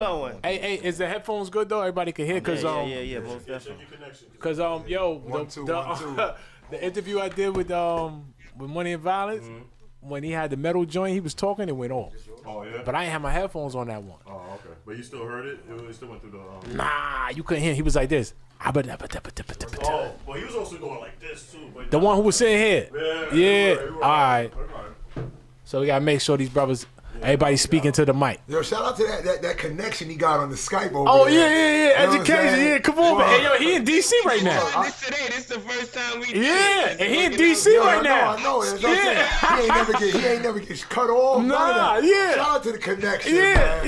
Going. Hey, is the headphones good though? Everybody can hear, cause Yeah, most definitely. cause yo, One, two. the interview I did with Money and Violence, when he had the metal joint, he was talking, it went off. Oh yeah. But I ain't have my headphones on that one. Oh okay. But you still heard it? It still went through the. Nah, you couldn't hear. He was like this. Oh, well, he was also going like this too. But The one who was sitting here. Yeah. Right. All right. So we gotta make sure these brothers, everybody's speaking to the mic. Yo, shout out to that connection he got on the Skype over Oh there. yeah. You know what I'm Education. saying? Yeah, come on, man. Hey, yo, he in DC right now. This the first time we Yeah, did. and he in DC right now. I know. That's what I'm saying. He ain't never get cut off. None of Nah, that. yeah. Shout out to the connection. Man.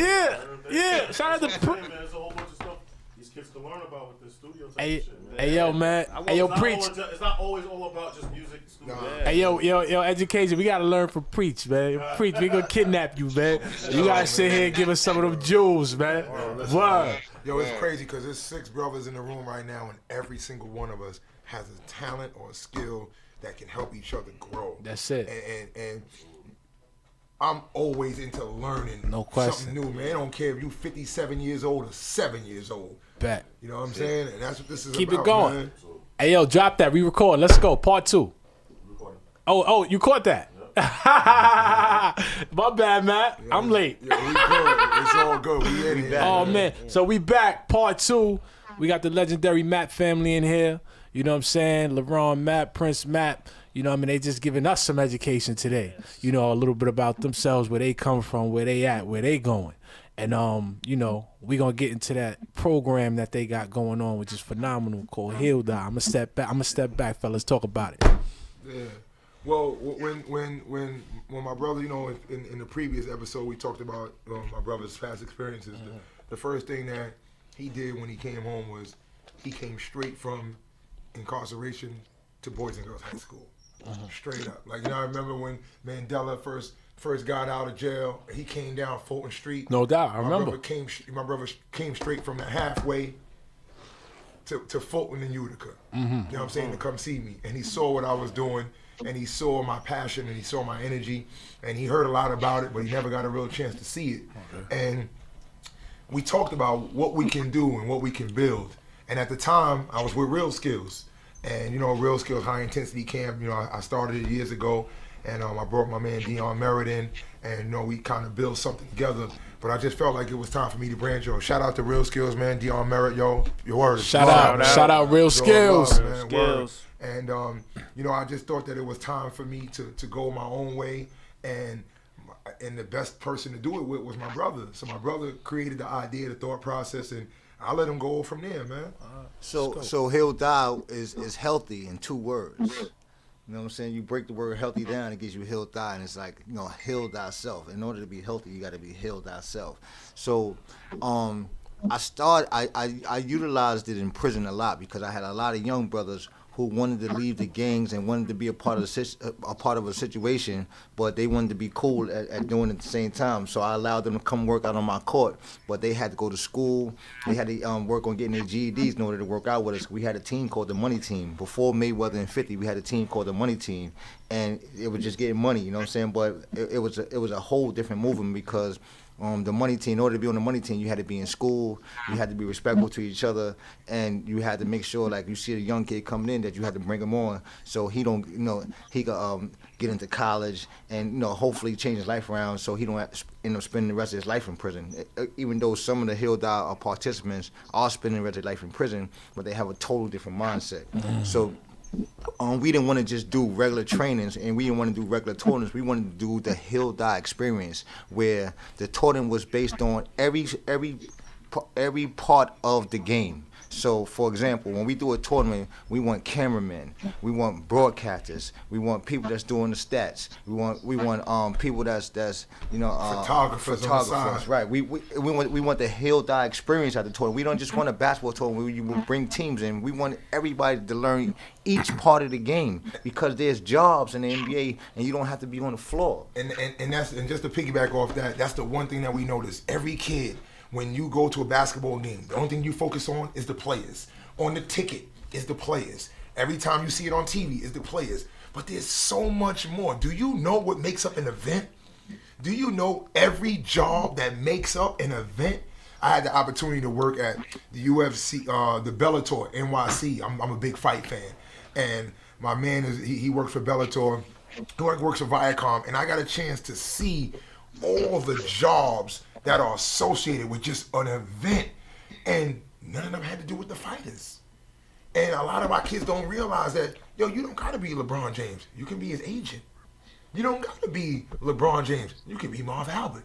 Yeah. Shout out to. Man, there's a whole bunch of stuff these kids can learn about with the studio type Hey, shit, man. hey, yo, man. Hey, yo, Preach. It's not always all about just music. Studio. Hey, yo, Education. We gotta learn from Preach, man. Preach, we gonna kidnap you, man. You gotta sit here and give us some of them jewels, man. Word. Yo, it's crazy because there's 6 brothers in the room right now, and every single one of us has a talent or a skill that can help each other grow. That's it. And I'm always into learning No question. something new, man. I don't care if you 57 years old or 7 years old. Bet. You know what I'm saying? And that's what this is Keep about, it going. man. Hey, yo, drop that. Re-record. Let's go. Part 2. Oh, you caught that? My bad, Matt. I'm late. Yeah, we good. It's all good. We in here. Oh, man. So we back. Part 2. We got the legendary Mapp family in here. You know what I'm saying? LaRon, Mapp, Prince Mapp. You know what I mean? They just giving us some education today. You know, a little bit about themselves, where they come from, where they at, where they going. And, you know, we going to get into that program that they got going on, which is phenomenal, called Heal Die. I'm going to step back, fellas. Talk about it. Yeah. Well, when my brother, you know, in the previous episode, we talked about my brother's past experiences. The first thing that he did when he came home was he came straight from incarceration to Boys and Girls High School. Straight up. Like, you know, I remember when Mandela first got out of jail, he came down Fulton Street. No doubt. I remember. My brother came straight from the halfway to Fulton and Utica. You know what I'm saying? To come see me. And he saw what I was doing, and he saw my passion, and he saw my energy, and he heard a lot about it, but he never got a real chance to see it. And we talked about what we can do and what we can build. And at the time, I was with Real Skills. And, you know, Real Skills High Intensity Camp, you know, I started it years ago. And I brought my man Dion Merritt in, and, you know, we kind of built something together. But I just felt like it was time for me to branch out. Shout out to Real Skills, man. Dion Merritt, yo, your word. Shout out Real Skills. Love, man, word. And, you know, I just thought that it was time for me to go my own way. And the best person to do it with was my brother. So my brother created the idea, the thought process, and I let him go from there, man. So Heal Die is healthy in 2 words. You know what I'm saying? You break the word healthy down, it gives you heal die, and it's like, you know, heal thyself. In order to be healthy, you got to be healed thyself. So, I utilized it in prison a lot because I had a lot of young brothers who wanted to leave the gangs and wanted to be a part of a situation, but they wanted to be cool at doing it at the same time. So I allowed them to come work out on my court, but they had to go to school. They had to work on getting their GEDs in order to work out with us. We had a team called the Money Team. Before Mayweather and 50, we had a team called the Money Team, and it was just getting money, you know what I'm saying? But it was a whole different movement because the Money Team, in order to be on the Money Team, you had to be in school, you had to be respectful to each other, and you had to make sure, like, you see a young kid coming in, that you had to bring him on so he don't, you know, he could get into college and, you know, hopefully change his life around so he don't have to end up spending the rest of his life in prison. Even though some of the Heal Die participants are spending the rest of their life in prison, but they have a total different mindset. So we didn't want to just do regular trainings, and we didn't want to do regular tournaments. We wanted to do the Heal Die experience, where the tournament was based on every part of the game. So, for example, when we do a tournament, we want cameramen, we want broadcasters, we want people that's doing the stats, we want people that's you know Photographers on the side. Right? We want the Heal Die experience at the tournament. We don't just want a basketball tournament where you will bring teams in. We want everybody to learn each part of the game because there's jobs in the NBA and you don't have to be on the floor. And just to piggyback off that, that's the one thing that we notice. Every kid, when you go to a basketball game, the only thing you focus on is the players. On the ticket is the players. Every time you see it on TV is the players. But there's so much more. Do you know what makes up an event? Do you know every job that makes up an event? I had the opportunity to work at the UFC, the Bellator, NYC. I'm a big fight fan. And my man, he works for Bellator, he works for Viacom, and I got a chance to see all the jobs that are associated with just an event. And none of them had to do with the fighters. And a lot of our kids don't realize that, yo, you don't gotta be LeBron James. You can be his agent. You don't gotta be LeBron James. You can be Marv Albert.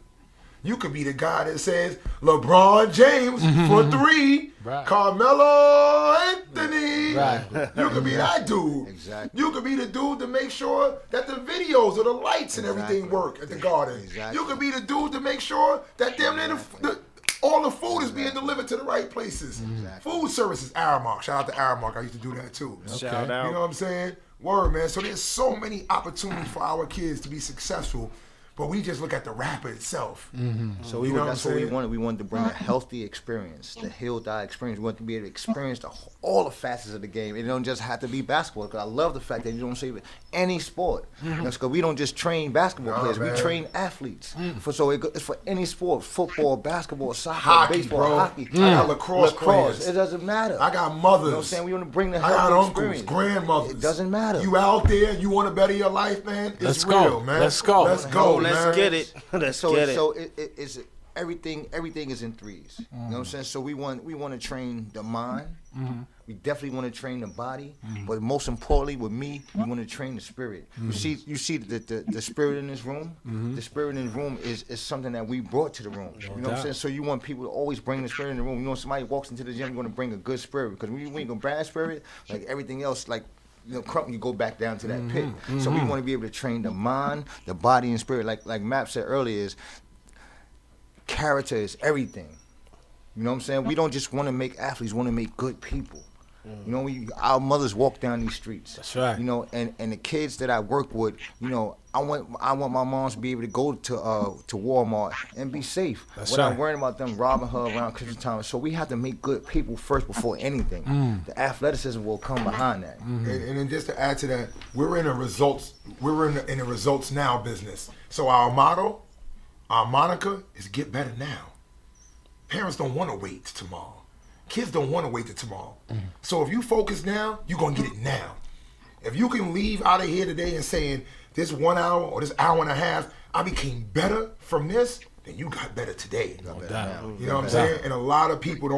You could be the guy that says LeBron James for 3, Right. Carmelo Anthony. Right. You could be that dude. Exactly. You could be the dude to make sure that the videos or the lights and everything work at the Garden. Exactly. You could be the dude to make sure that all the food is being delivered to the right places. Food services, Aramark. Shout out to Aramark. I used to do that too. Shout out. You know what I'm saying? Word, man. So there's so many opportunities for our kids to be successful, but we just look at the rapper itself. So You know what that's I'm what we saying? wanted. We wanted to bring a healthy experience, the healed eye experience. We wanted to be able to experience all the facets of the game. It don't just have to be basketball. Because I love the fact that you don't say any sport. Because we don't just train basketball players. man. We train athletes. It's for any sport: football, basketball, soccer, Hockey, baseball, bro. hockey. I got lacrosse players. It doesn't matter. I got mothers. You know what I'm saying? We want to bring the I got healthy uncles, experience. grandmothers. It doesn't matter. You out there, you want to better your life, man? It's Let's real, go. man. Let's go. Let's go, man. Let's get it. Let's get it. So it's everything is in threes. You know what I'm saying? So we want to train the mind. We definitely want to train the body, but most importantly, with me, we want to train the spirit. You see the spirit in this room. The spirit in the room is something that we brought to the room. You know what I'm saying? So you want people to always bring the spirit in the room. You know, somebody walks into the gym, you're going to bring a good spirit, because when you bring a bad spirit, like everything else, like, you know, you go back down to that pit. So we want to be able to train the mind, the body, and spirit. Like Mapp said earlier, is character is everything. You know what I'm saying? We don't just want to make athletes, we want to make good people. You know, our mothers walk down these streets. That's right. You know, and the kids that I work with, you know, I want my moms to be able to go to Walmart and be safe without right. worrying about them robbing her around Christmas time. So we have to make good people first before anything. The athleticism will come behind that. And then just to add to that, we're in a results now business. So our motto, our moniker is get better now. Parents don't want to wait till tomorrow. Kids don't want to wait till tomorrow. So if you focus now, you're going to get it now. If you can leave out of here today and saying, this 1 hour or this hour and a half, I became better from this, then you got better today. You know what I'm saying? And a lot of people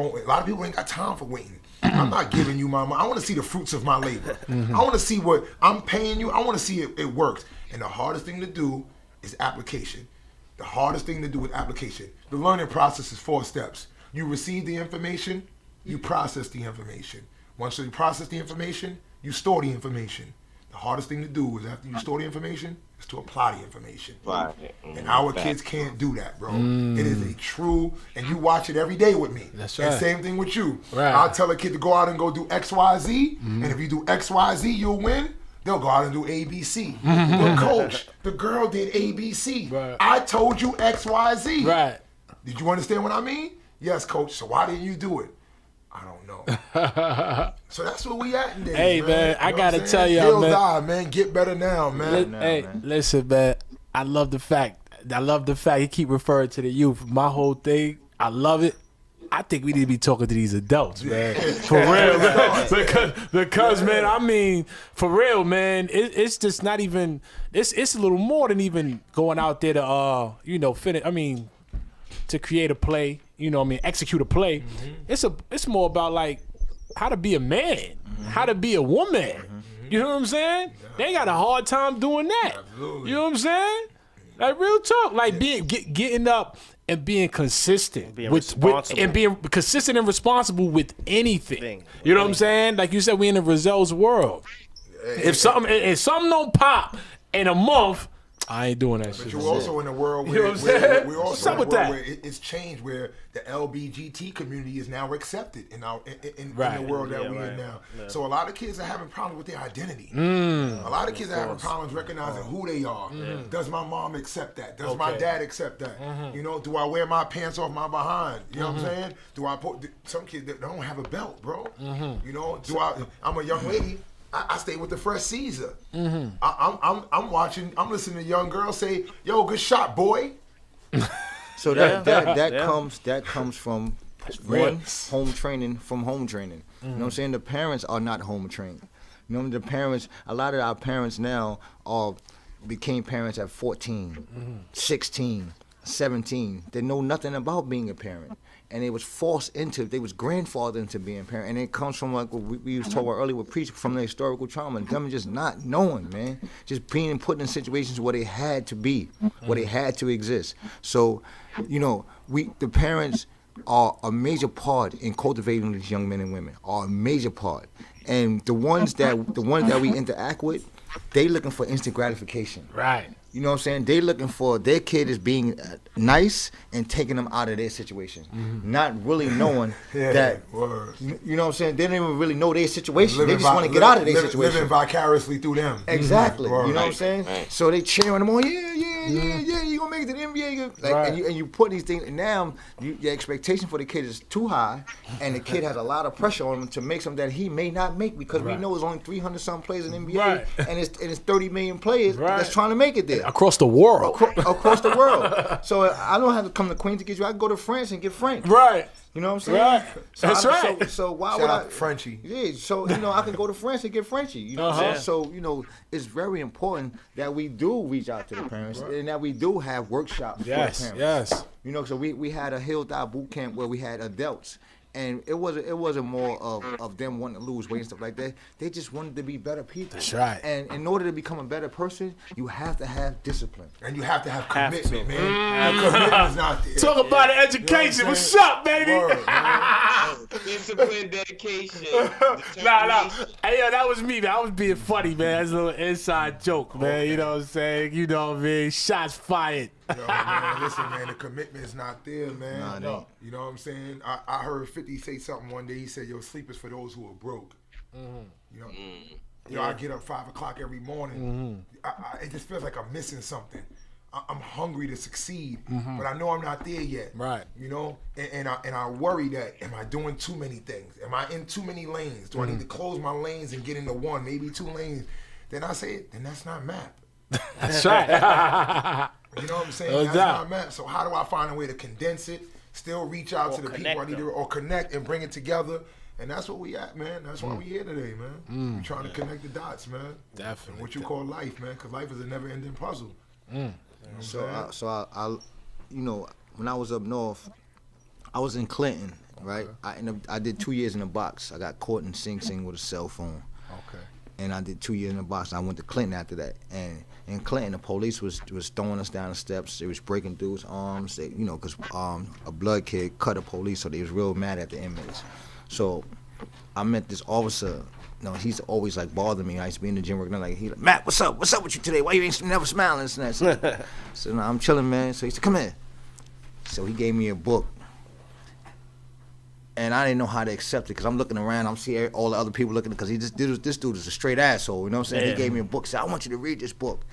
ain't got time for waiting. I'm not giving you my money. I want to see the fruits of my labor. I want to see what I'm paying you. I want to see it works. And the hardest thing to do is application. The hardest thing to do with application. The learning process is 4 steps. You receive the information, you process the information. Once you process the information, you store the information. The hardest thing to do is after you store the information, is to apply the information. And our kids can't do that, bro. It is a true, and you watch it every day with me. That's And right. same thing with you. Right. I'll tell a kid to go out and go do X, Y, Z, and if you do X, Y, Z, you'll win. They'll go out and do ABC. But coach, the girl did ABC. Right. I told you X, Y, Z. Right. Did you understand what I mean? Yes, coach. So why didn't you do it? I don't know. So that's where we at in days, Hey, man, I gotta tell y'all, Hills man. die, man. Get better now, man. Listen, man. I love the fact you keep referring to the youth. My whole thing, I love it. I think we need to be talking to these adults, man. For real, man. Because, man, I mean, for real, man, it's just not even. It's a little more than even going out there to finish. I mean, to create a play. You know what I mean? Execute a play. It's more about like how to be a man, how to be a woman. You know what I'm saying? They got a hard time doing that. Absolutely. You know what I'm saying? Like real talk, like getting up and being consistent Being with responsible. and being consistent and responsible with anything. You know what I'm saying? Like you said, we in a results world. If something don't pop in a month, I ain't doing that shit. But you're also in a world You know where, what I'm saying? we're What's also up in a with world that? where it's changed, where the LBGT community is now accepted in Right. the world that we're in now. So a lot of kids are having problems with their identity. A lot of kids are having problems recognizing who they are. Does my mom accept that? Does my dad accept that? You know, do I wear my pants off my behind? You know what I'm saying? Do I put some kids that don't have a belt, bro? You know, I'm a young lady. I stay with the Fresh Caesar. I'm watching. I'm listening to young girls say, "Yo, good shot, boy." So that comes from one, home training. You know what I'm saying? The parents are not home trained. You know, the parents, a lot of our parents now became parents at 14, 16, 17. They know nothing about being a parent. And they was grandfathered into being a parent. And it comes from, like what we was talking about earlier with preaching, from the historical trauma. Them just not knowing, man. Just being put in situations where they had to be, where they had to exist. So, you know, the parents are a major part in cultivating these young men and women, are a major part. And the ones that we interact with, they looking for instant gratification. Right. You know what I'm saying? They looking for their kid is being nice and taking them out of their situation, not really knowing that. You know what I'm saying? They don't even really know their situation. They just want to get out of their situation. Living vicariously through them. Exactly. You know what I'm saying? Right. So they cheering them on. Yeah. You gonna make it to the NBA? Like, and you put these things. And now your expectation for the kid is too high, and the kid has a lot of pressure on him to make something that he may not make because we know there's only 300 something players in the NBA, and it's 30 million players that's trying to make it there. Across the world. Across the world. So I don't have to come to Queens to get you. I can go to France and get Frank. Right. You know what I'm saying? Right. So That's right. So why Shout would out I? Frenchie. Yeah. So, you know, I can go to France and get Frenchie. You know what I'm saying? So, you know, it's very important that we do reach out to the parents and that we do have workshops for the parents. Yes. You know, so we had a Hill Dive boot camp where we had adults. And it wasn't more of them wanting to lose weight and stuff like that. They just wanted to be better people. That's right. And in order to become a better person, you have to have discipline. And you have to have commitment, man. Commitment's not there. Talk about education. What's up, baby? Word, man. Discipline, dedication. Nah. Hey, yo, that was me, man. I was being funny, man. That's a little inside joke, man. You know what I'm saying? You know what I mean? Shots fired. Yo, man, listen, man, the commitment is not there, man. Nah, no. You know what I'm saying? I heard 50 say something one day. He said, yo, sleep is for those who are broke. You know, I get up 5 o'clock every morning. It just feels like I'm missing something. I'm hungry to succeed, but I know I'm not there yet. Right. You know, and I worry that, am I doing too many things? Am I in too many lanes? Do I need to close my lanes and get into one, maybe 2 lanes? Then I say, then that's not Mapp. That's right. You know what I'm saying? No That's doubt. not Mapp. So how do I find a way to condense it, still reach out to the people I need to, or connect and bring it together? And that's what we at, man. That's why we here today, man. We're trying to connect the dots, man. Definitely. And what you call life, man, because life is a never-ending puzzle. You know what I, you know, when I was up north, I was in Clinton, right? I did 2 years in the box. I got caught in Sing Sing with a cell phone. Okay. And I did 2 years in the box. I went to Clinton after that. And in Clinton, the police was throwing us down the steps. They was breaking dudes' arms. They, you know, because a blood kid cut a police, so they was real mad at the inmates. So I met this officer. You know, he's always like bothering me. I used to be in the gym working. Like, he's like, Matt, what's up? What's up with you today? Why you ain't never smiling? This and that. So no, I'm chilling, man. So he said, come here. So he gave me a book. And I didn't know how to accept it because I'm looking around. I'm seeing all the other people looking because this dude is a straight asshole. You know what I'm saying? Yeah. He gave me a book. Said, I want you to read this book.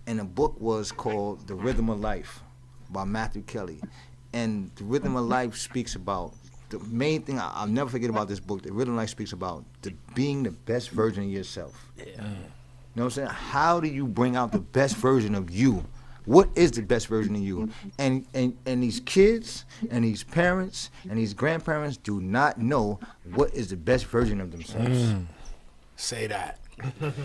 And the book was called The Rhythm of Life by Matthew Kelly. And The Rhythm of Life speaks about the main thing. I'll never forget about this book. The Rhythm of Life speaks about being the best version of yourself. Yeah. You know what I'm saying? How do you bring out the best version of you? What is the best version of you? And these kids and these parents and these grandparents do not know what is the best version of themselves. Say that. You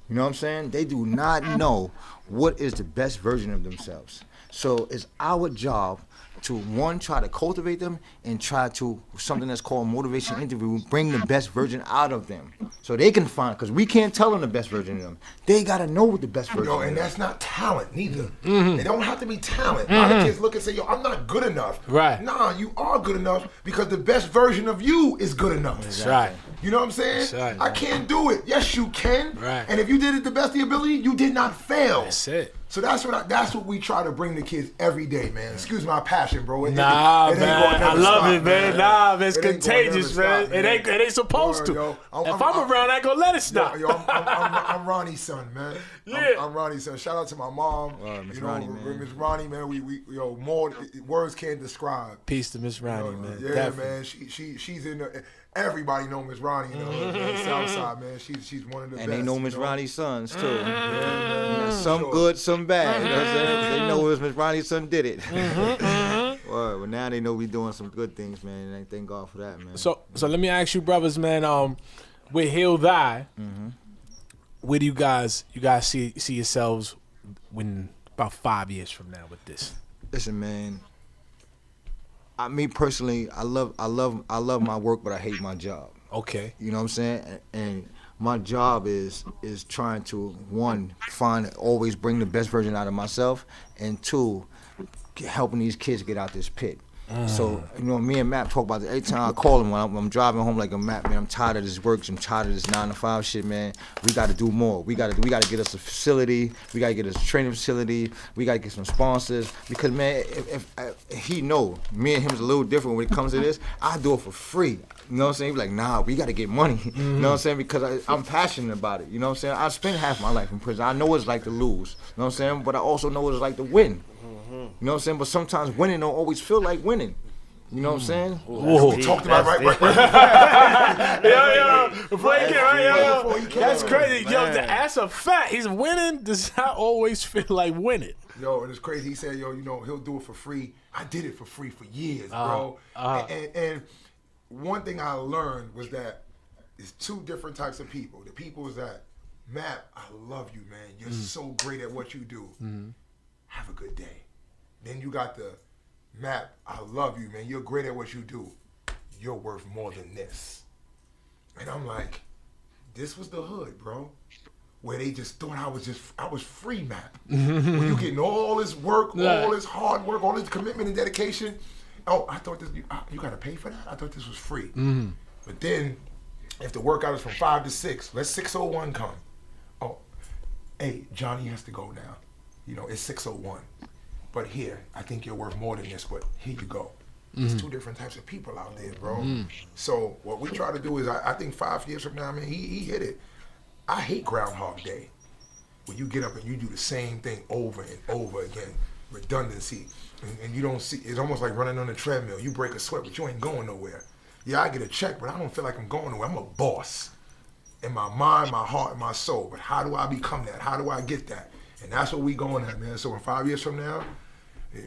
know what I'm saying? They do not know what is the best version of themselves. So it's our job to, one, try to cultivate them and try to, something that's called motivation interview, bring the best version out of them. So they can find, because we can't tell them the best version of them. They got to know what the best version Yo, of and them. that's not talent neither. It don't have to be talent. A lot of kids look and say, yo, I'm not good enough. Right. Nah, you are good enough because the best version of you is good enough. That's right. You know what I'm saying? That's right, I man. can't do it. Yes, you can. Right. And if you did it the best of your ability, you did not fail. That's it. So that's what we try to bring the kids every day, man. Excuse my passion, bro. It Nah, ain't man. gonna never I love stop, it, man. Nah, man. It's It ain't gonna contagious, never man. stop, It ain't supposed Word, to. yo. If I'm around, I ain't gonna let it stop. Yo, I'm Ronnie's son, man. Yeah. I'm Ronnie's son. Shout out to my mom. Miss You know, Ronnie, man. Miss Ronnie, man. We more words can't describe. Peace to Miss Ronnie, man. Yeah, Definitely. man. She's in the. Everybody know Miss Ronnie in the hood, man. Southside, man. She's one of the best. And they know Miss you Ronnie's sons, too. Yeah, man. Some Sure. good, some them bad. You know what I'm saying? They know it was Miss Ronnie's son did it. Well, now they know we doing some good things, man. And I thank God for that, man. So let me ask you, brothers, man. With He'll Die, where do you guys see yourselves when about 5 years from now with this? Listen, man. Me personally, I love my work, but I hate my job. Okay. You know what I'm saying? And my job is trying to, one, always bring the best version out of myself, and two, helping these kids get out this pit. So, you know, me and Mapp talk about it. Every time I call him when I'm driving home, like, Mapp, man, I'm tired of this work. I'm tired of this 9-to-5 shit, man. We got to do more. We got to get us a facility. We got to get us a training facility. We got to get some sponsors. Because, man, if he know, me and him is a little different when it comes to this. I do it for free. You know what I'm saying? He's like, nah, we got to get money. You know what I'm saying? Because I'm passionate about it. You know what I'm saying? I spent half my life in prison. I know what it's like to lose. You know what I'm saying? But I also know what it's like to win. You know what I'm saying? But sometimes winning don't always feel like winning. You know what I'm saying? Whoa. We talked about right. That's crazy. Yo, that's a fact. He's winning does not always feel like winning. Yo, and it's crazy. He said, yo, you know, he'll do it for free. I did it for free for years, bro. And one thing I learned was that there's two different types of people. The people is that, Mapp, I love you, man. You're so great at what you do. Have a good day. Then you got the, Mapp, I love you, man. You're great at what you do. You're worth more than this. And I'm like, this was the hood, bro. Where they just thought I was free, Mapp. When you getting all this work, all this hard work, all this commitment and dedication. Oh, I thought this, you got to pay for that? I thought this was free. But then, if the workout is from 5 to 6, let 6:01 come. Oh, hey, Johnny has to go now. You know, it's 6:01. But here, I think you're worth more than this, but here you go. There's two different types of people out there, bro. So what we try to do is, I think 5 years from now, man, he hit it. I hate Groundhog Day. When you get up and you do the same thing over and over again, redundancy. And you don't see, it's almost like running on a treadmill. You break a sweat, but you ain't going nowhere. Yeah, I get a check, but I don't feel like I'm going nowhere. I'm a boss. In my mind, my heart, and my soul. But how do I become that? How do I get that? And that's what we going at, man. So in 5 years from now,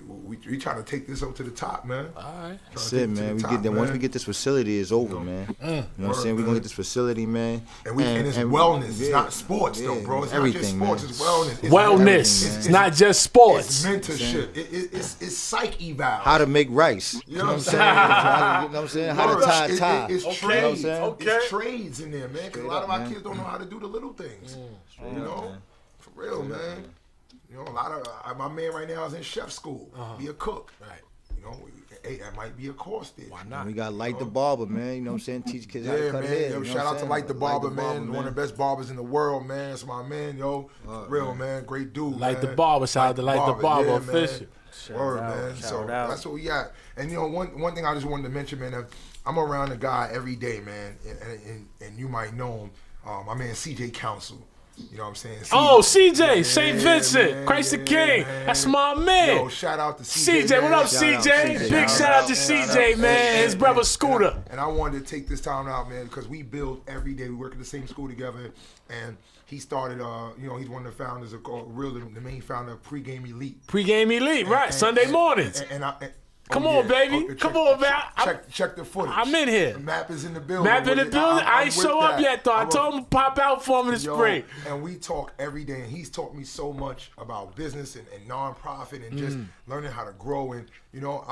we trying to take this up to the top, man. All right. That's it, man. We get once we get this facility, it's over, man. You know what I'm saying? We're gonna get this facility, man. And it's wellness. It's not sports, though, bro. It's everything, not just sports. Man. It's wellness. Wellness. It's not just sports. It's mentorship. It's psych eval. How to make rice. You know what I'm saying? You know what I'm saying? How to tie a tie. It's Okay. trades. You know what I'm saying? It's trades in there, man. Because a lot of our kids don't know how to do the little things. You know? For real, man. You know, a lot of my man right now is in chef school. Be a cook. Right. You know, hey, that might be a course there. Why not? We got Light the Barber, man. You know what I'm saying? Teach kids how to cut man. hair. Yo, you know shout what out I'm to saying? Light the Barber, man. One of the best barbers in the world, man. That's my man, yo. Real, man. Great dude, Like man. the Barber, shout out to Like the Barber yeah, official. Word, man. So that's what we got. And, you know, one thing I just wanted to mention, man, I'm around a guy every day, man. And you might know him. My man, CJ Council. You know what I'm saying? CJ, St. Vincent, man, Christ the yeah, King. man. That's my man. Yo, shout out to CJ. CJ, what man. up, Shout out, CJ? CJ. Big shout out to CJ, man. His brother Scooter. And I wanted to take this time out, man, because we build every day. We work at the same school together. And he started, you know, he's one of the founders of, the main founder of Pre-Game Elite. Pre-game elite, right? Sunday mornings. Come on, baby. Come on, man. Check the footage. I'm in here. Mapp is in the building. Mapp in the building. I ain't show up yet, though. I told him to pop out for me this spring. And we talk every day, and he's taught me so much about business and nonprofit and just learning how to grow. And you know,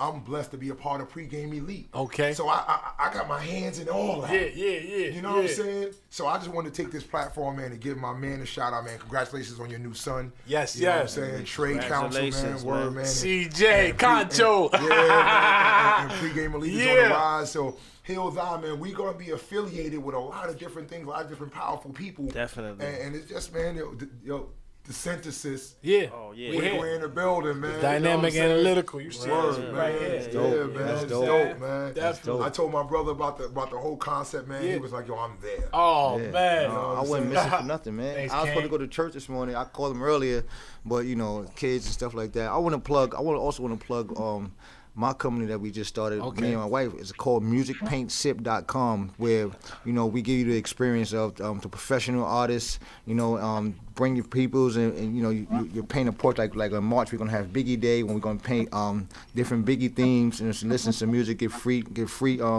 I'm blessed to be a part of Pre-Game Elite. Okay. So I got my hands in all that. Yeah. You know what I'm saying? So I just wanted to take this platform, man, and give my man a shout out, man. Congratulations on your new son. Yes, you know what I'm yes. saying? Trade Council, man. Word, man. CJ, Concho. And Pre-Game Elite is on the rise. So He'll Die, man. We gonna be affiliated with a lot of different things, a lot of different powerful people. Definitely. And it's just, man, the synthesis. Yeah. Oh, yeah. We're in the building, man. Dynamic, you know analytical. You see Word, it man. right here. Yeah, dope. man. That's It's dope. dope, man. Definitely. I told my brother about the whole concept, man. He was like, yo, I'm there. Oh, Yeah. man. I wasn't missing for nothing, man. Thanks, I was supposed to King. go to church this morning. I called him earlier, but you know, kids and stuff like that. I also want to plug my company that we just started, me and my wife. It's called musicpaintsip.com, where, you know, we give you the experience of the professional artists, you know, bring your peoples, and you know, you paint a portrait like in March we're gonna have Biggie Day when we're gonna paint different Biggie themes and listen to music, get free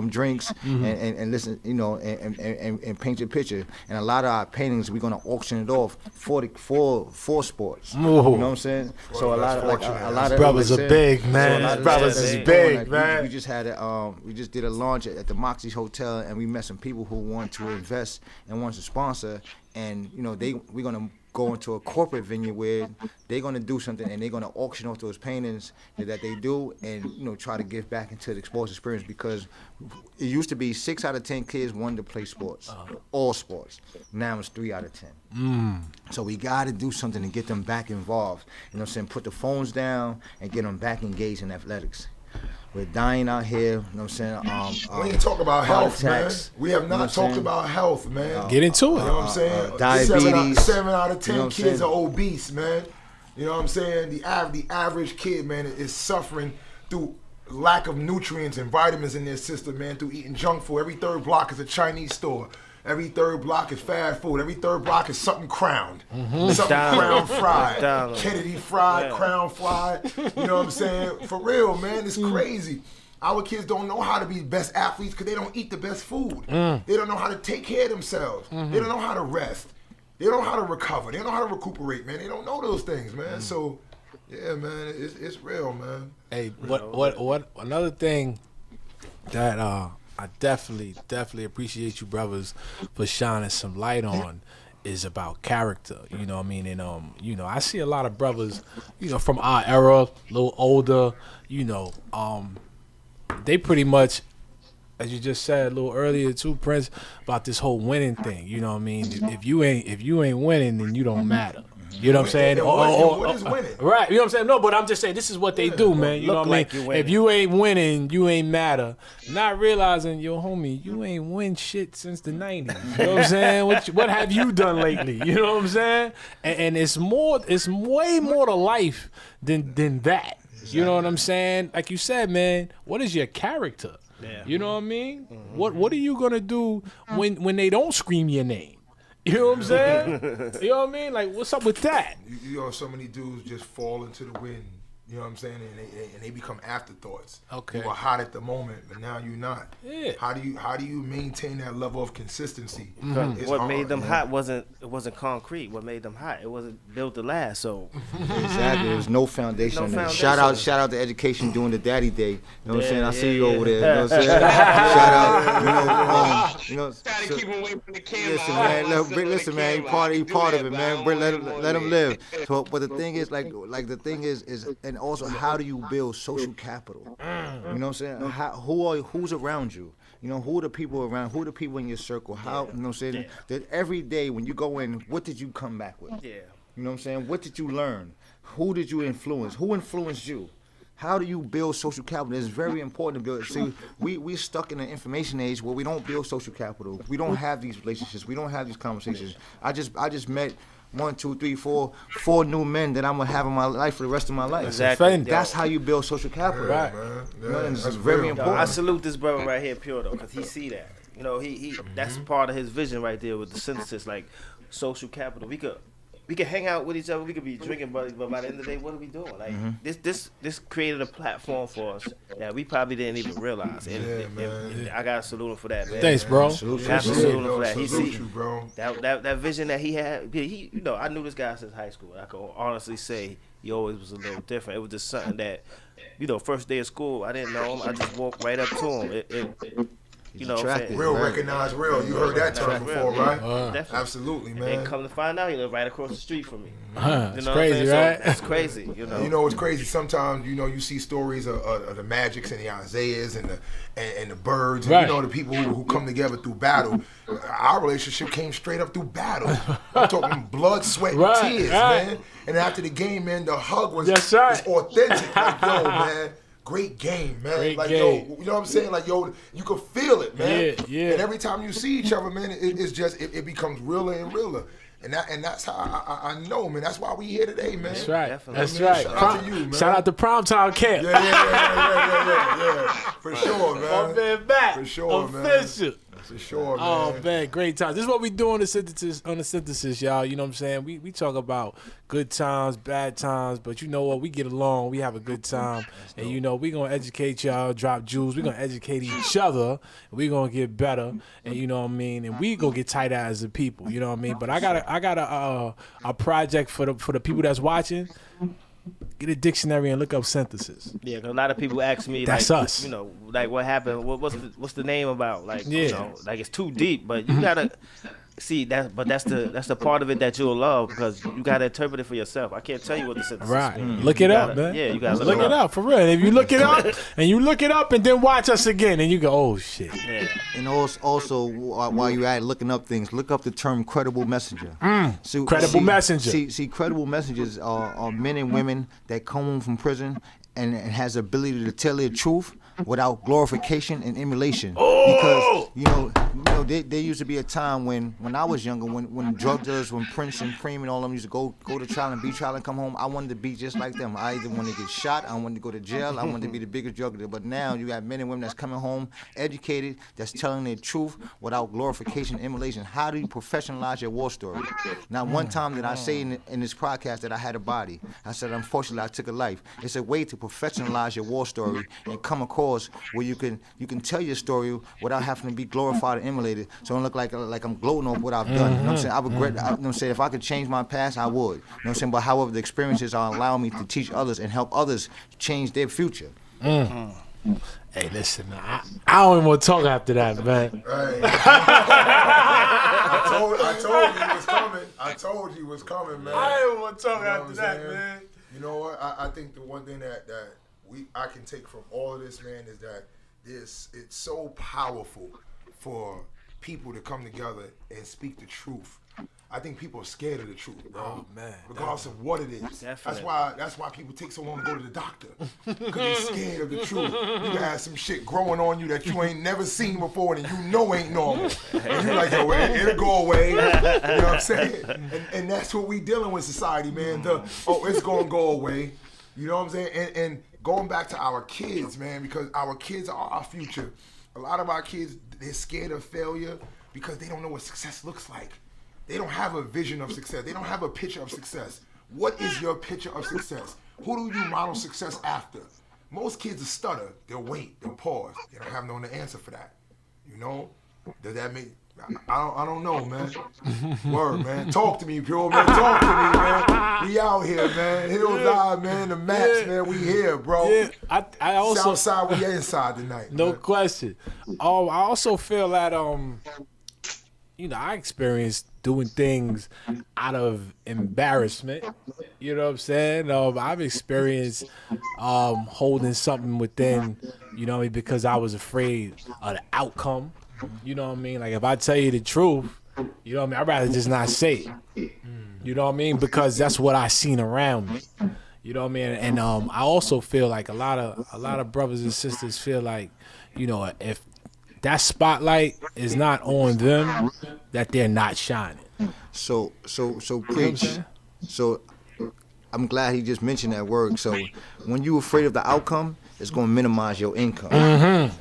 drinks, and listen, you know, and paint your picture. And a lot of our paintings we're gonna auction it off for sports. You know what I'm saying? So a lot of brothers are big, man. So Brothers is big, man. We just had we just did a launch at the Moxie Hotel, and we met some people who want to invest and want to sponsor. And you know, we're gonna go into a corporate venue where they're gonna do something, and they're gonna auction off those paintings that they do, and you know, try to give back into the sports experience, because it used to be 6 out of 10 kids wanted to play sports, all sports. Now it's 3 out of 10. So we gotta do something to get them back involved. You know what I'm saying? Put the phones down and get them back engaged in athletics. We're dying out here, you know what I'm saying? We ain't talk about health, man. attacks, We have you know not what I'm talked saying? about health, man. Get into it. You know what I'm saying? Diabetes. 7 out of 10 You know what I'm kids saying? are obese, man. You know what I'm saying? The average kid, man, is suffering through lack of nutrients and vitamins in their system, man, through eating junk food. Every third block is a Chinese store. Every third block is fast food. Every third block is something crowned. Something crown fried. Kennedy fried, crown fried. You know what I'm saying? For real, man, it's crazy. Our kids don't know how to be best athletes because they don't eat the best food. They don't know how to take care of themselves. They don't know how to rest. They don't know how to recover. They don't know how to recuperate, man. They don't know those things, man. So, yeah, man, it's real, man. Hey, what another thing that I definitely appreciate you brothers for shining some light on is about character. You know what I mean? And you know, I see a lot of brothers, you know, from our era, a little older, you know, they pretty much, as you just said a little earlier too, Prince, about this whole winning thing. You know what I mean? If you ain't winning, then you don't matter. You know what I'm saying? What is winning? Right. You know what I'm saying? No, but I'm just saying this is what they do, man. You know what I mean? If you ain't winning, you ain't matter. Not realizing, yo, homie, you ain't win shit since the 90s. You know what I'm saying? What have you done lately? You know what I'm saying? And it's way more to life than that. You know what I'm saying? Like you said, man, what is your character? Yeah. You know what I mean? What are you gonna do when they don't scream your name? You know what I'm saying? You know what I mean? Like, what's up with that? You know, so many dudes just fall into the wind. You know what I'm saying? And they become afterthoughts. Okay. You were hot at the moment, but now you're not. Yeah. How do you maintain that level of consistency? It's What hard, made them man. hot wasn't concrete. What made them hot, it wasn't built to last. So Exactly. There's no foundation. No foundation. Shout out to education doing the Daddy Day. You know what I'm saying? I see you yeah. over there. You know what I'm saying? Shout out. You know. Try to keep him away from the camera. Listen, man. Listen, man. He part of it, man. Let him live. So, but the thing is, like the thing is, and also, how do you build social capital? You know what I'm saying? Who's around you? You know, who are the people around? Who are the people in your circle? How, you know what I'm saying? That every day when you go in, what did you come back with? yeah. You know what I'm saying? What did you learn? Who did you influence? Who influenced you? How do you build social capital? It's very important to build. See, we're stuck in an information age where we don't build social capital. We don't have these relationships. We don't have these conversations. I just met 1, 2, 3, 4 new men that I'm gonna have in my life for the rest of my life. Exactly. That's how you build social capital. Right. Man. You know, and That's it's very real. important. I salute this brother right here, pure though, because he see that. You know, he that's part of his vision right there with the synthesis, like social capital. We could hang out with each other. We could be drinking buddies, but by the end of the day, what are we doing? Like this created a platform for us that we probably didn't even realize. And I gotta salute him for that, man. Thanks, bro. Gotta salute him for that. He Salute see you, bro. that vision that he had. He you know, I knew this guy since high school. I can honestly say he always was a little different. It was just something that, you know, first day of school, I didn't know him. I just walked right up to him. You know what I'm saying? Real recognize real. You heard that term before, right? Definitely. Absolutely, And man. come to find out, he lived right across the street from me. It's You know crazy, what I'm saying? right? So that's crazy, you know. You know what's crazy? Sometimes you see stories of the Magics and the Isaiahs and the Birds, and Right. you know the people who come together through battle. Our relationship came straight up through battle. I'm talking blood, sweat, and Right, tears, right. man. And after the game, man, the hug was That's right. was authentic. Like, yo, man. Great game, man. Great like, game. yo, you know what I'm saying? Like, yo, you can feel it, man. Yeah. And every time you see each other, man, it's just it becomes realer and realer. And that's how I know, man. That's why we here today, man. That's right. Definitely. That's I mean, right. shout out to you, man. Shout out to Primetime Camp. Yeah. For sure, man. My man back. For sure, man. Official. For sure, man. Oh man, great times. This is what we do on the synthesis, y'all. You know what I'm saying? We talk about good times, bad times, but you know what? We get along. We have a good time, and you know we gonna educate y'all, drop jewels. We gonna educate each other. And we gonna get better, and you know what I mean. And we gonna get tighter as a people. You know what I mean? But I got a project for the people that's watching. Get a dictionary and look up synthesis. Yeah, because a lot of people ask me, That's like, us. you know, like what happened? What's the name about? Like, Yeah. you know, like it's too deep, but you gotta see that. But that's the part of it that you'll love because you gotta interpret it for yourself. I can't tell you what the synthesis Right. means. Look You it up, gotta- man. Yeah, you gotta Look it up for real. And if you look it up and then watch us again, and you go, oh shit. Yeah. And also, while you're at looking up things, look up the term credible messenger. Credible messenger. See, credible messengers are men and women that come home from prison and has the ability to tell their truth without glorification and emulation. Because you know, there used to be a time when I was younger, when drug dealers, when Prince and Preem and all them used to go to trial and be trial and come home. I wanted to be just like them. I either wanted to get shot, I wanted to go to jail, I wanted to be the biggest drug dealer. But now you got men and women that's coming home educated, that's telling their truth without glorification and emulation. How do you professionalize your war story? Now, one time that I say in this podcast that I had a body, I said, unfortunately, I took a life. It's a way to professionalize your war story and come across where you can tell your story without having to be glorified and emulated. So I don't look like I'm gloating over what I've done. You know what I'm saying? I regret. You know what I'm saying? If I could change my past, I would. You know what I'm saying? But however, the experiences are allowing me to teach others and help others change their future. Hey, listen, man, I don't even want to talk after that, man. Right. I told you he was coming. I told you he was coming, man. I don't even want to talk You know after what I'm that, saying? man. You know what? I think the one thing that I can take from all of this, man, is that it's so powerful for people to come together and speak the truth. I think people are scared of the truth, bro. Oh, man. Regardless of what it is. Definitely. That's why people take so long to go to the doctor. Because they're scared of the truth. You can have some shit growing on you that you ain't never seen before and you know ain't normal. And you're like, yo, it'll go away. You know what I'm saying? And that's what we dealing with society, man. It's gonna go away. You know what I'm saying? And going back to our kids, man, because our kids are our future. A lot of our kids, they're scared of failure because they don't know what success looks like. They don't have a vision of success. They don't have a picture of success. What is your picture of success? Who do you model success after? Most kids will stutter. They'll wait. They'll pause. They don't have no answer for that. You know? Does that make... I don't know, man. Word, man. Talk to me, Pure, man. Talk to me, man. We out here, man. Hills Eye, man. The Maps, man. We here, bro. Yeah, I also Southside, we inside tonight. no man. question. I also feel that you know, I experienced doing things out of embarrassment. You know what I'm saying? I've experienced holding something within, you know, because I was afraid of the outcome. You know what I mean? Like if I tell you the truth, you know what I mean, I'd rather just not say it. You know what I mean? Because that's what I seen around me. You know what I mean? And I also feel like a lot of brothers and sisters feel like, you know, if that spotlight is not on them, that they're not shining. So preach. So I'm glad he just mentioned that word. So when you're afraid of the outcome, it's going to minimize your income.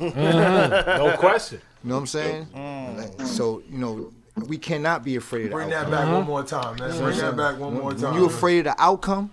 No question. You know what I'm saying? Like, so, you know, we cannot be afraid of the Bring outcome. that back one more time, man. Bring that back one more time. When you're afraid of the outcome,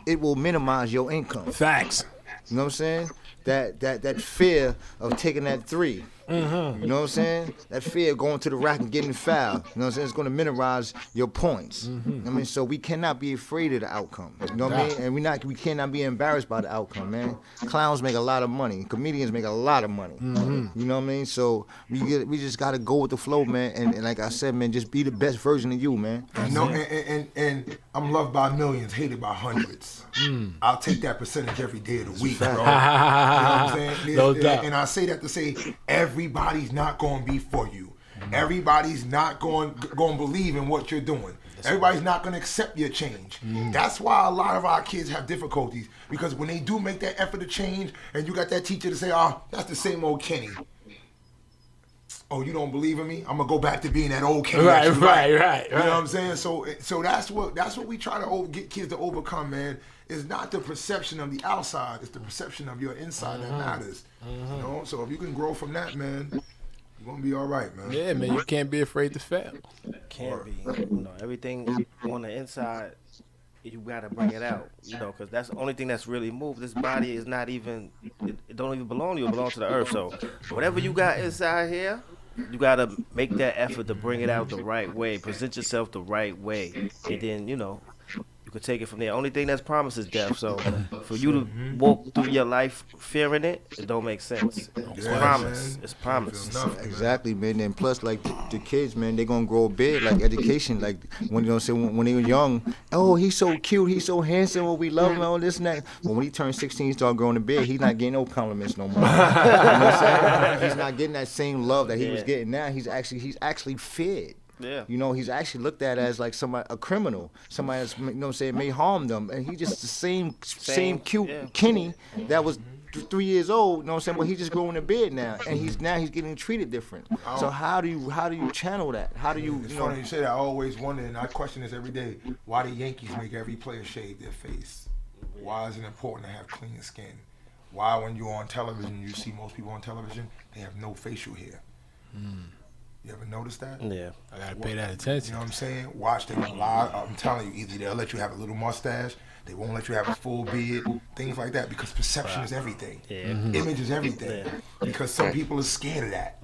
it will minimize your income. Facts. You know what I'm saying? That fear of taking that three. You know what I'm saying? That fear of going to the rack and getting fouled. You know what I'm saying? It's going to minimize your points. I mean, so we cannot be afraid of the outcome. You know what I mean? And we cannot be embarrassed by the outcome, man. Clowns make a lot of money. Comedians make a lot of money. You know what I mean? So we just got to go with the flow, man. And like I said, man, just be the best version of you, man. No, and I'm loved by millions, hated by hundreds. I'll take that percentage every day of the week, bro. You know what I'm saying? No doubt. And I say that to say everybody's not going to be for you. Everybody's not going to believe in what you're doing. Everybody's not going to accept your change. That's why a lot of our kids have difficulties, because when they do make that effort to change and you got that teacher to say, oh, that's the same old Kenny. Oh, you don't believe in me? I'm gonna go back to being that old Kenny. Right. You know what I'm saying? So that's what we try to get kids to overcome, man. It's not the perception of the outside; it's the perception of your inside that matters. You know. So if you can grow from that, man, You're gonna be all right, man. Yeah, man, you can't be afraid to fail. Can't be. You know, everything on the inside, you gotta bring it out. You know, because that's the only thing that's really moved. This body is not even. It don't even belong to you. It belongs to the earth. So whatever you got inside here, you gotta make that effort to bring it out the right way. Present yourself the right way, and then you could take it from there. Only thing that's promised is death. So for you to walk through your life fearing it, it don't make sense. It's Yeah, promise. man. It's promise. Nothing, man. Exactly, man. And plus, like the kids, man, they gonna grow big. Like education, like when when they were young, oh, he's so cute, he's so handsome, oh, we love him, all this and that. But when he turns 16, he start growing a beard. He's not getting no compliments no more. You know what I'm saying? He's not getting that same love that he was getting now. He's actually feared. Yeah. You know, he's actually looked at as like a criminal, somebody that's, may harm them, and he just the same cute Kenny that was 3 years old. You know what I'm saying? But he's just growing a beard now, and he's getting treated different. So how do you channel that? How do you? It's You know, funny you say that. I always wonder, and I question this every day. Why the Yankees make every player shave their face? Why is it important to have clean skin? Why, when you're on television, you see most people on television, they have no facial hair. You ever notice that? Yeah. I gotta pay that You attention. know what I'm saying? Watch them a lot. I'm telling you, either they'll let you have a little mustache, they won't let you have a full beard, things like that, because perception is everything. Yeah. Image is everything. Because some people are scared of that.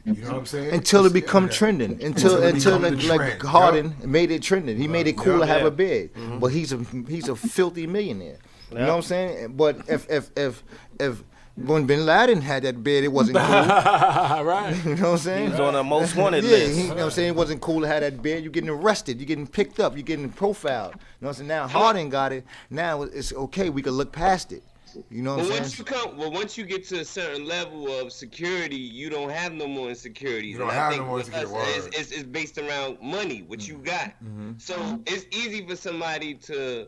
You know what I'm saying? until They're it become scared of that. trending, until it become the like trend. Harden made it trending. He made it cool to have Yeah. a beard, but he's a filthy millionaire. You know what I'm saying? But if when Bin Laden had that beard, it wasn't cool. Right. You know what I'm saying? He was on a most wanted Yeah, list. you know what I'm saying? It wasn't cool to have that beard. You're getting arrested. You're getting picked up. You're getting profiled. You know what I'm saying? Now Harden got it. Now it's okay. We can look past it. You know what But I'm saying? once you get to a certain level of security, you don't have no more insecurities. You don't And I have think no more with us, insecurity. it's based around money, what you got. So it's easy for somebody to.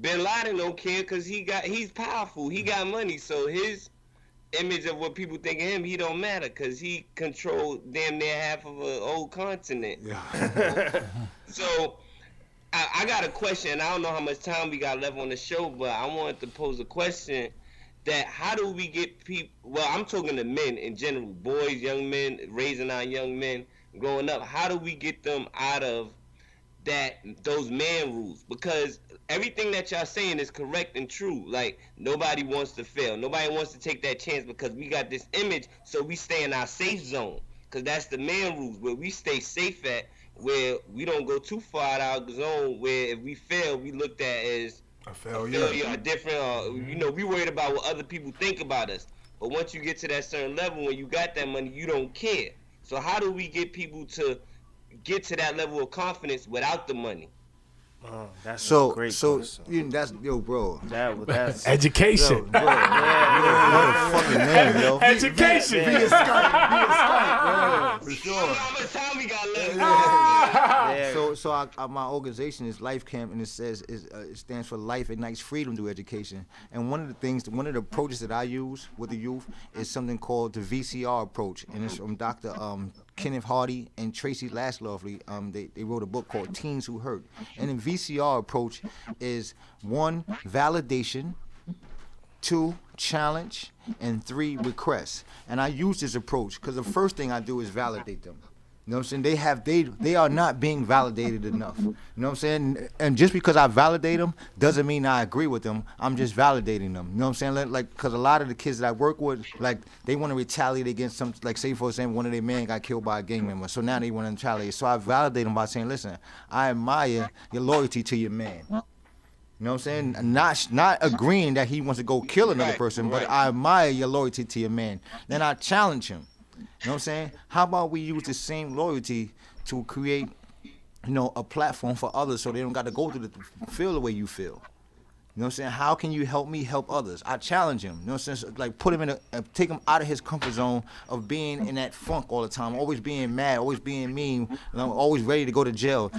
Bin Laden don't care because he's powerful. He got money, so his image of what people think of him, he don't matter because he controlled damn near half of a whole continent. Yeah. So I got a question. I don't know how much time we got left on the show, but I wanted to pose a question that how do we get people, well, I'm talking to men in general, boys, young men, raising our young men growing up. How do we get them out of those man rules? Because everything that y'all saying is correct and true. Like, nobody wants to fail. Nobody wants to take that chance because we got this image, so we stay in our safe zone. Because that's the man rules, where we stay safe at, where we don't go too far out our zone, where if we fail, we looked at as A failure failure. or different, or, we worried about what other people think about us. But once you get to that certain level, when you got that money, you don't care. So how do we get people to get to that level of confidence without the money? That's a So great so question. that's bro. That's Education. Yo, bro, what a fucking name, yo. Education. Via Skype, for sure. How much time we got left? yeah. So my organization is Life Camp, and it says it stands for Life Ignites Freedom Through Education. And one of the approaches that I use with the youth is something called the VCR approach, and it's from Dr. Kenneth Hardy and Tracy Laslovely. They wrote a book called Teens Who Hurt. And the VCR approach is 1, validation, 2, challenge, and 3, request. And I use this approach because the first thing I do is validate them. You know what I'm saying? They are not being validated enough. You know what I'm saying? And just because I validate them doesn't mean I agree with them. I'm just validating them. You know what I'm saying? Like, because a lot of the kids that I work with, like, they want to retaliate against some, like, say for example, one of their men got killed by a gang member. So now they want to retaliate. So I validate them by saying, listen, I admire your loyalty to your man. You know what I'm saying? Not agreeing that he wants to go kill another person, but I admire your loyalty to your man. Then I challenge him. You know what I'm saying? How about we use the same loyalty to create, a platform for others so they don't got to go through feel the way you feel. You know what I'm saying? How can you help me help others? I challenge him. You know what I'm saying? Like, put him take him out of his comfort zone of being in that funk all the time, always being mad, always being mean, always ready to go to jail.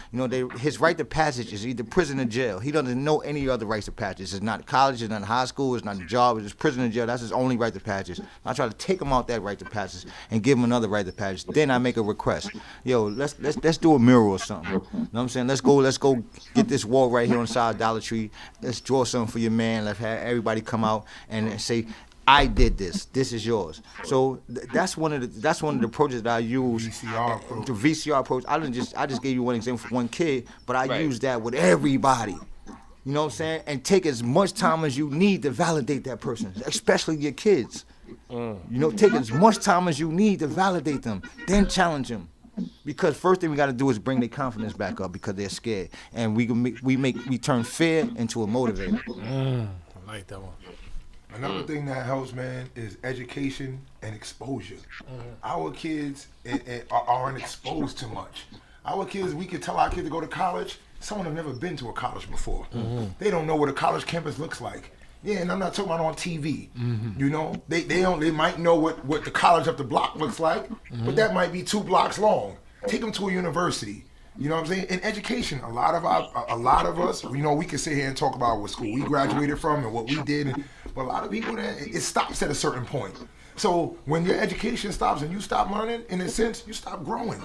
His right to passage is either prison or jail. He doesn't know any other rights to passage. It's not college, it's not high school, it's not a job, it's just prison or jail. That's his only right to passage. I try to take him out that right to passage and give him another right to passage. Then I make a request. Yo, let's do a mural or something. You know what I'm saying? Let's go get this wall right here on the side of Dollar Tree. Let's draw something for your man. Let's have everybody come out and say, I did this. This is yours. So that's one of the approaches that I use. VCR approach. The VCR approach. I just gave you one example for one kid, but I Right. use that with everybody. You know what I'm saying? And take as much time as you need to validate that person, especially your kids. You know, take as much time as you need to validate them, then challenge them. Because first thing we got to do is bring their confidence back up because they're scared, and we turn fear into a motivator. I like that one. Another thing that helps, man, is education and exposure. Our kids aren't exposed to much. Our kids, we could tell our kids to go to college. Someone have never been to a college before. They don't know what a college campus looks like. Yeah, and I'm not talking about on TV. You know, they might know what the college up the block looks like, but that might be 2 blocks long. Take them to a university. You know what I'm saying? In education, a lot of us, you know, we can sit here and talk about what school we graduated from and what we did, but a lot of people, it stops at a certain point. So when your education stops and you stop learning, in a sense, you stop growing.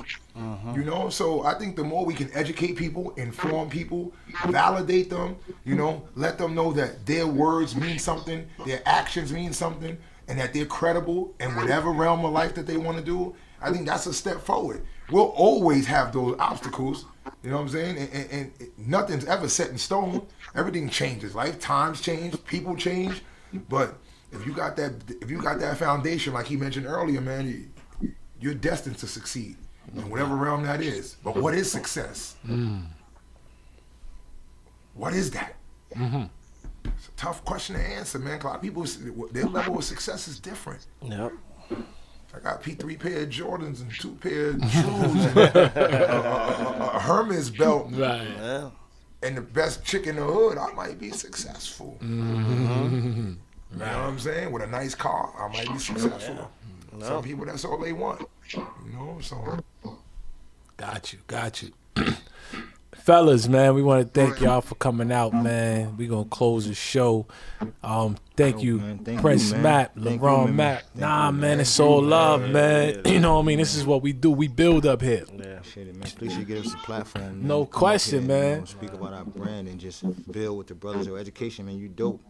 You know, so I think the more we can educate people, inform people, validate them, you know, let them know that their words mean something, their actions mean something, and that they're credible in whatever realm of life that they want to do, I think that's a step forward. We'll always have those obstacles, you know what I'm saying? And nothing's ever set in stone. Everything changes. Lifetimes change, people change, but if you got that foundation, like he mentioned earlier, man, you're destined to succeed in whatever realm that is. But what is success? What is that? It's a tough question to answer, man. 'Cause a lot of people, their level of success is different. Yep. I got P3 pair of Jordans and 2 pair of shoes and a Hermes belt. Right. Yeah. And the best chick in the hood, I might be successful. You know what I'm saying? With a nice car, I might be successful. No. Some people, that's all they want. You know, so. Got you. Fellas, man, we want to thank y'all for coming out, man. We gonna close the show. Thank you, man. Thank Prince you, man. Mapp, Thank you, LaRon man. Mapp. Thank Nah, you, man, man. it's all love, Yeah, man. yeah. You know what I mean? This is what we do. We build up here. Yeah. Appreciate it, man. Please you give us a platform. Man, No to come up question, here and, man. You know, speak about our brand and just build with the brothers of education, man. You dope.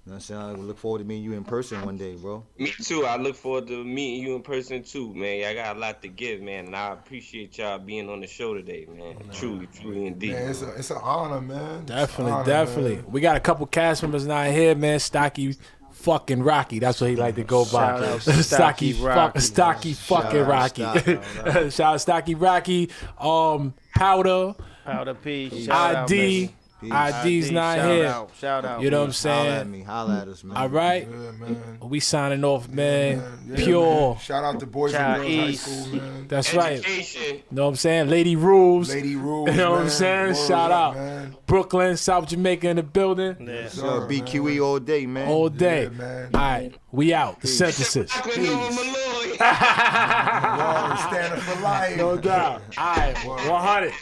You know what I'm saying? I look forward to meeting you in person one day, bro. Me too. I look forward to meeting you in person too, man. I got a lot to give, man, and I appreciate y'all being on the show today, man. Truly indeed. Man, it's an honor, man. It's an Definitely, honor, definitely. man. We got a couple cast members not here, man. Stocky fucking Rocky. That's what he like to go by. Shout out to Stocky Rocky, Stocky fucking out Rocky. Stocky. Shout out Stocky Rocky. Powder. Powder P. Shout out, ID. baby. Peace. ID's not shout here. Out, shout out. You know what I'm Holla at saying? me. Holla at us, man. All right. Yeah, man. We signing off, man. Yeah, Pure. man. Shout out to Boys Child and Girls East. High School, man. That's right. Education. Know what I'm saying? Lady Rules. Lady Rules, You know what I'm man. saying? Word Shout up, out. man. Brooklyn, South Jamaica in the building. Yeah. So BQE all day, man. All day. Yeah, man. All right. We out. The synthesis. Malloy. Word, standing for life. No doubt. All right. 100.